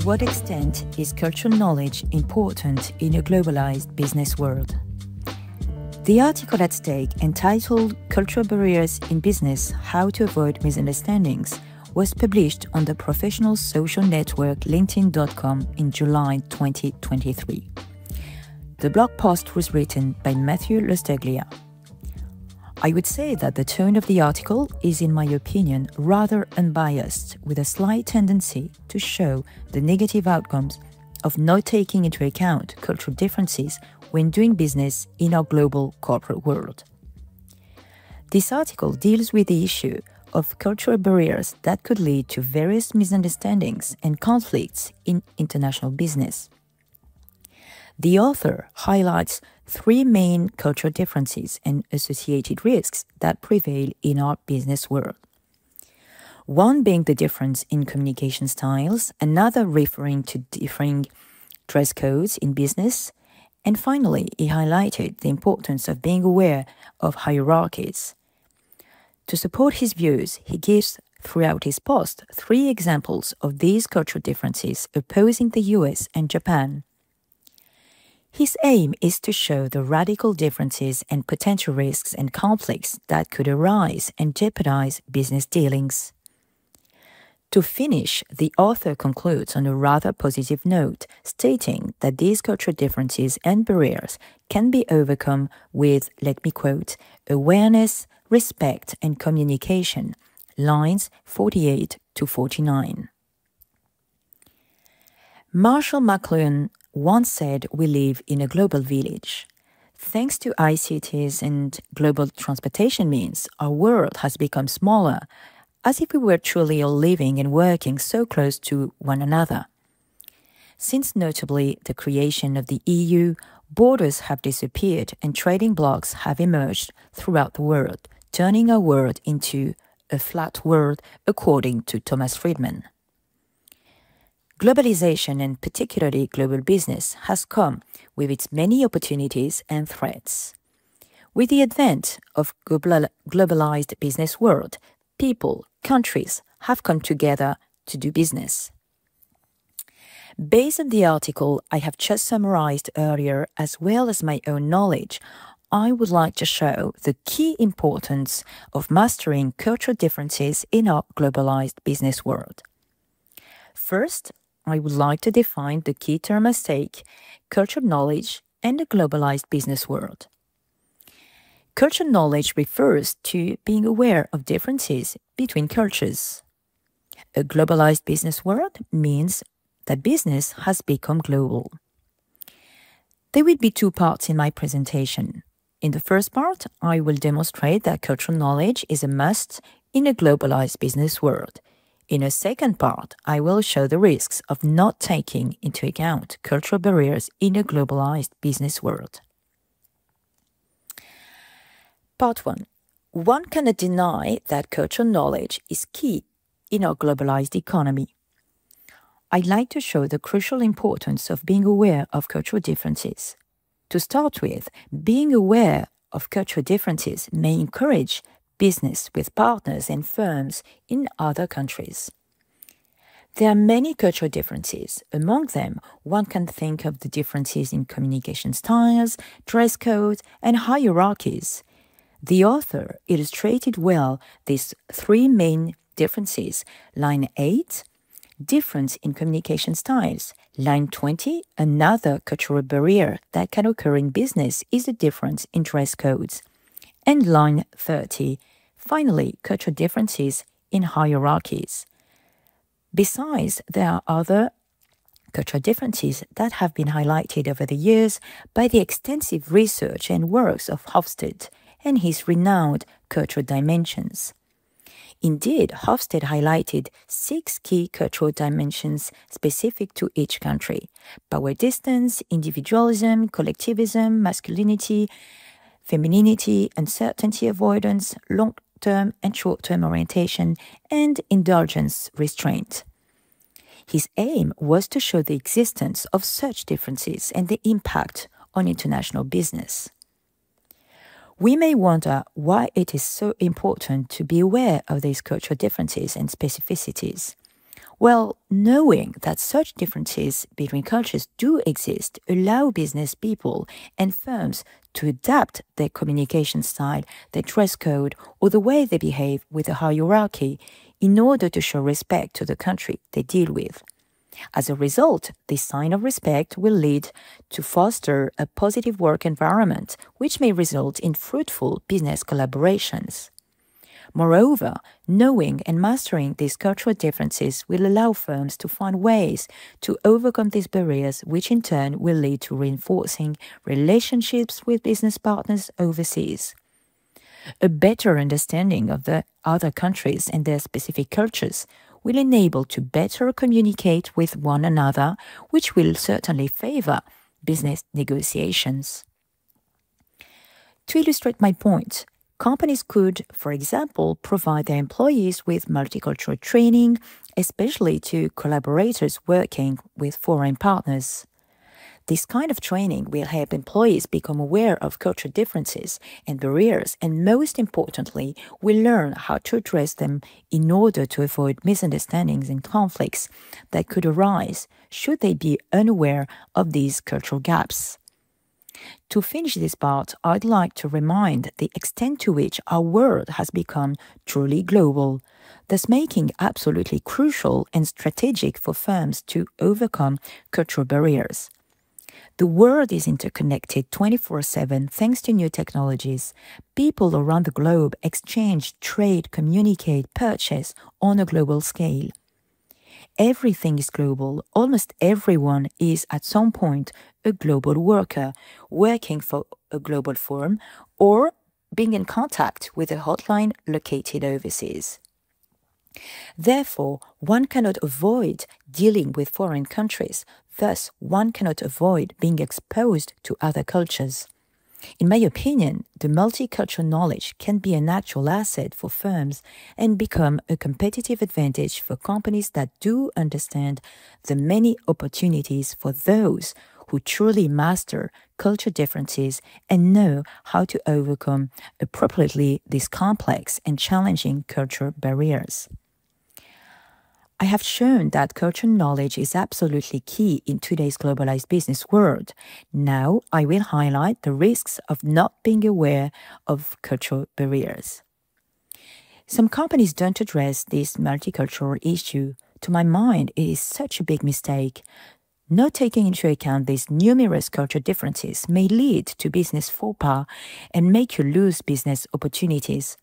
what extent is cultural knowledge important in a globalized business world? The article at stake, entitled Cultural Barriers in Business: How to Avoid Misunderstandings, was published on the professional social network LinkedIn.com in July 2023. The blog post was written by Matthew Lustaglia. I would say that the tone of the article is, in my opinion, rather unbiased, with a slight tendency to show the negative outcomes of not taking into account cultural differences when doing business in our global corporate world. This article deals with the issue of cultural barriers that could lead to various misunderstandings and conflicts in international business. The author highlights three main cultural differences and associated risks that prevail in our business world. One being the difference in communication styles, another referring to differing dress codes in business, and finally, he highlighted the importance of being aware of hierarchies. To support his views, he gives throughout his post 3 examples of these cultural differences opposing the US and Japan. His aim is to show the radical differences and potential risks and conflicts that could arise and jeopardize business dealings. To finish, the author concludes on a rather positive note, stating that these cultural differences and barriers can be overcome with, let me quote, awareness, respect, and communication, lines 48 to 49. Marshall McLuhan once said, "We live in a global village." Thanks to ICTs and global transportation means, our world has become smaller, as if we were truly all living and working so close to one another. Since notably the creation of the EU, borders have disappeared and trading blocs have emerged throughout the world, turning our world into a flat world, according to Thomas Friedman. Globalization, and particularly global business, has come with its many opportunities and threats. With the advent of globalized business world, people, countries have come together to do business. Based on the article I have just summarized earlier, as well as my own knowledge, I would like to show the key importance of mastering cultural differences in our globalized business world. First, I would like to define the key term at stake, cultural knowledge and the globalized business world. Cultural knowledge refers to being aware of differences between cultures. A globalized business world means that business has become global. There will be 2 parts in my presentation. In the first part, I will demonstrate that cultural knowledge is a must in a globalized business world. In a second part, I will show the risks of not taking into account cultural barriers in a globalized business world. Part 1. One cannot deny that cultural knowledge is key in our globalized economy. I'd like to show the crucial importance of being aware of cultural differences. To start with, being aware of cultural differences may encourage business with partners and firms in other countries. There are many cultural differences. Among them, one can think of the differences in communication styles, dress codes, and hierarchies. The author illustrated well these 3 main differences. Line 8, difference in communication styles. Line 20, another cultural barrier that can occur in business is the difference in dress codes. And line 30, finally, cultural differences in hierarchies. Besides, there are other cultural differences that have been highlighted over the years by the extensive research and works of Hofstede and his renowned cultural dimensions. Indeed, Hofstede highlighted 6 key cultural dimensions specific to each country: power distance, individualism, collectivism, masculinity, femininity, uncertainty avoidance, long-term and short-term orientation, and indulgence restraint. His aim was to show the existence of such differences and the impact on international business. We may wonder why it is so important to be aware of these cultural differences and specificities. Well, knowing that such differences between cultures do exist allow business people and firms to adapt their communication style, their dress code, or the way they behave with a hierarchy in order to show respect to the country they deal with. As a result, this sign of respect will lead to foster a positive work environment, which may result in fruitful business collaborations. Moreover, knowing and mastering these cultural differences will allow firms to find ways to overcome these barriers, which in turn will lead to reinforcing relationships with business partners overseas. A better understanding of the other countries and their specific cultures will enable to better communicate with one another, which will certainly favor business negotiations. To illustrate my point, companies could, for example, provide their employees with multicultural training, especially to collaborators working with foreign partners. This kind of training will help employees become aware of cultural differences and barriers, and most importantly, will learn how to address them in order to avoid misunderstandings and conflicts that could arise should they be unaware of these cultural gaps. To finish this part, I'd like to remind the extent to which our world has become truly global, thus making absolutely crucial and strategic for firms to overcome cultural barriers. The world is interconnected 24/7 thanks to new technologies. People around the globe exchange, trade, communicate, purchase on a global scale. Everything is global. Almost everyone is at some point a global worker, working for a global firm, or being in contact with a hotline located overseas. Therefore, one cannot avoid dealing with foreign countries. Thus, one cannot avoid being exposed to other cultures. In my opinion, the multicultural knowledge can be an actual asset for firms and become a competitive advantage for companies that do understand the many opportunities for those who truly master culture differences and know how to overcome appropriately these complex and challenging cultural barriers. I have shown that cultural knowledge is absolutely key in today's globalized business world. Now, I will highlight the risks of not being aware of cultural barriers. Some companies don't address this multicultural issue. To my mind, it is such a big mistake. Not taking into account these numerous cultural differences may lead to business faux pas and make you lose business opportunities.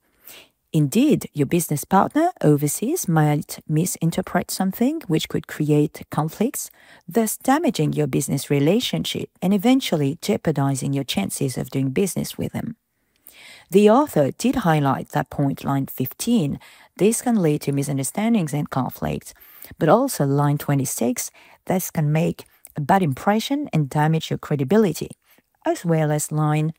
Indeed, your business partner overseas might misinterpret something which could create conflicts, thus damaging your business relationship and eventually jeopardizing your chances of doing business with them. The author did highlight that point, line 15. This can lead to misunderstandings and conflicts, but also line 26, this can make a bad impression and damage your credibility, as well as line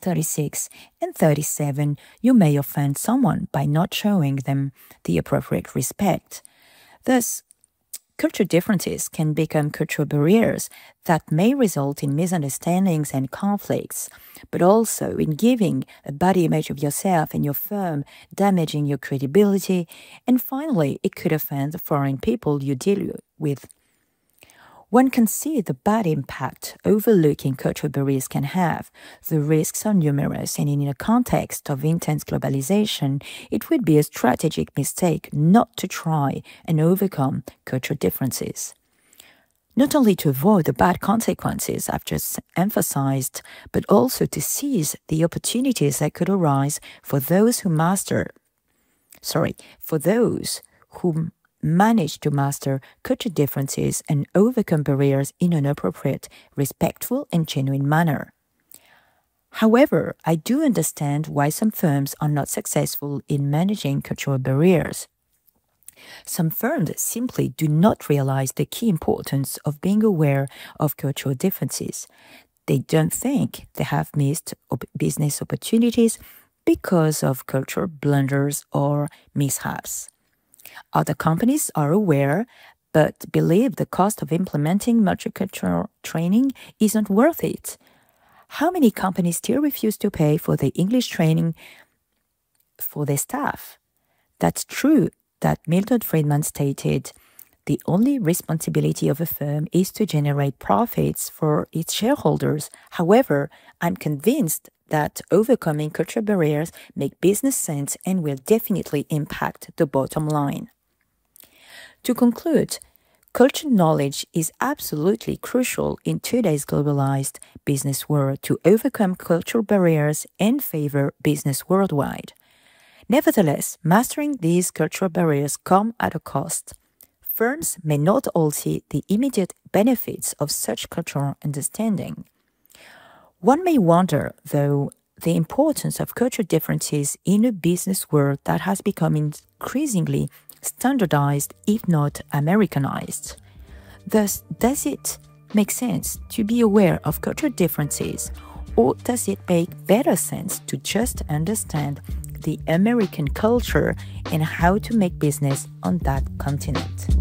36 and 37, you may offend someone by not showing them the appropriate respect. Thus, cultural differences can become cultural barriers that may result in misunderstandings and conflicts, but also in giving a bad image of yourself and your firm, damaging your credibility, and finally, it could offend the foreign people you deal with. One can see the bad impact overlooking cultural barriers can have. The risks are numerous, and in a context of intense globalization, it would be a strategic mistake not to try and overcome cultural differences. Not only to avoid the bad consequences I've just emphasized, but also to seize the opportunities that could arise for those who manage to master cultural differences and overcome barriers in an appropriate, respectful, and genuine manner. However, I do understand why some firms are not successful in managing cultural barriers. Some firms simply do not realize the key importance of being aware of cultural differences. They don't think they have missed business opportunities because of cultural blunders or mishaps. Other companies are aware, but believe the cost of implementing multicultural training isn't worth it. How many companies still refuse to pay for the English training for their staff? That's true that Milton Friedman stated, The only responsibility of a firm is to generate profits for its shareholders. However, I'm convinced that overcoming cultural barriers make business sense and will definitely impact the bottom line. To conclude, cultural knowledge is absolutely crucial in today's globalized business world to overcome cultural barriers and favor business worldwide. Nevertheless, mastering these cultural barriers come at a cost. Firms may not all see the immediate benefits of such cultural understanding. One may wonder, though, the importance of cultural differences in a business world that has become increasingly standardized, if not Americanized. Thus, does it make sense to be aware of cultural differences, or does it make better sense to just understand the American culture and how to make business on that continent?